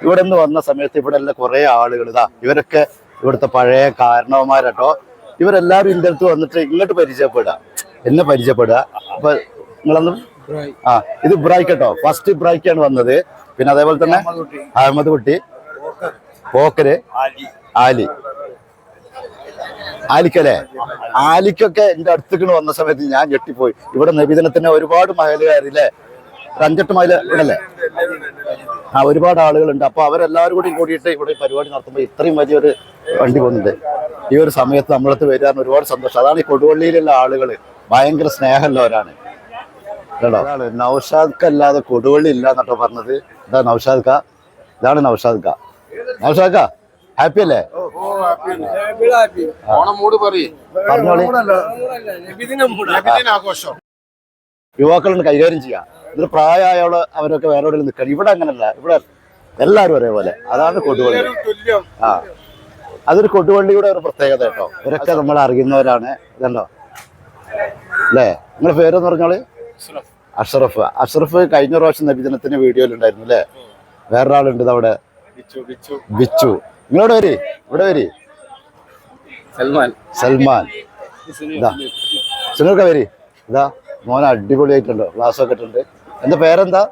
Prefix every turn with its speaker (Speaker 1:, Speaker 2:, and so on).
Speaker 1: ഇവിടെ നിന്ന് വന്ന സമയത്ത് ഇവിടെ എല്ലാം കുറെ ആളുകൾ ഇതാ ഇവരൊക്കെ ഇവിടുത്തെ പഴയ കാരണവന്മാരട്ടോ. ഇവരെല്ലാവരും ഇതിൻ്റെ അടുത്ത് വന്നിട്ട് ഇങ്ങോട്ട് പരിചയപ്പെടുക, എന്നെ പരിചയപ്പെടുക. അപ്പൊ നിങ്ങളൊന്നും ഇത് ഇബ്രാഹിം കേട്ടോ, ഫസ്റ്റ് ഇബ്രാഹിക്കാണ് വന്നത്. പിന്നെ അതേപോലെ തന്നെ അഹമ്മദ് കുട്ടി, പോക്കര്, ആലി, ആലിക്കല്ലേ. ആലിക്കൊക്കെ എന്റെ അടുത്തേക്ക് വന്ന സമയത്ത് ഞാൻ ഞെട്ടിപ്പോയി. ഇവിടെ നബിദിനത്തിന് ഒരുപാട് മഹലുകാരില്ലേ, 5-8 മൈൽ ഇവിടല്ലേ, ഒരുപാട് ആളുകളുണ്ട്. അപ്പൊ അവരെല്ലാവരും കൂടിയിട്ട് ഇവിടെ പരിപാടി നടത്തുമ്പോൾ ഇത്രയും വലിയൊരു വണ്ടി പോകുന്നുണ്ട്. ഈ ഒരു സമയത്ത് നമ്മളടുത്ത് വരാൻ ഒരുപാട് സന്തോഷം. അതാണ് ഈ കൊടുവള്ളിയിലുള്ള ആളുകൾ ഭയങ്കര സ്നേഹമുള്ളവരാണ് കേട്ടോ. നൗഷാദ് അല്ലാതെ കൊടുവള്ളി ഇല്ല എന്നട്ടോ പറഞ്ഞത്. ഇതാ നൗഷാദ് ക, ഇതാണ് നൗഷാദ് ക. നൗഷാദ് ക ഹാപ്പി അല്ലേ? പറഞ്ഞോളി. യുവാക്കളൊന്ന് കൈകാര്യം ചെയ്യാം. ഇതിൽ പ്രായമായവള് അവരൊക്കെ വേറെ എവിടെയും നിൽക്കണം. ഇവിടെ അങ്ങനല്ല, ഇവിടെ എല്ലാവരും ഒരേപോലെ. അതാണ് കൊടുവള്ളി. അതൊരു കൊടുവള്ളിയുടെ ഒരു പ്രത്യേകത കേട്ടോ. ഇവരൊക്കെ നമ്മൾ അറിയുന്നവരാണ്. ഇതുണ്ടോ അല്ലേ? നിങ്ങളുടെ പേരെന്ന് പറഞ്ഞോള്? അഷ്റഫ്. അഷ്റഫ് കഴിഞ്ഞ പ്രാവശ്യം നബിദിനത്തിന് വീഡിയോയിലുണ്ടായിരുന്നു അല്ലേ? വേറൊരാളുണ്ട് അവിടെ, ബിച്ചു. നിങ്ങളോട് വരി, ഇവിടെ വരി. സൽമാൻ. ഇതാ സുനിൽക്ക വരി. ഇതാ മോനെ അടിപൊളിയായിട്ടുണ്ടോ, ക്ലാസ് ഒക്കെ ഇട്ടുണ്ട്. എന്താ പേരെന്താ?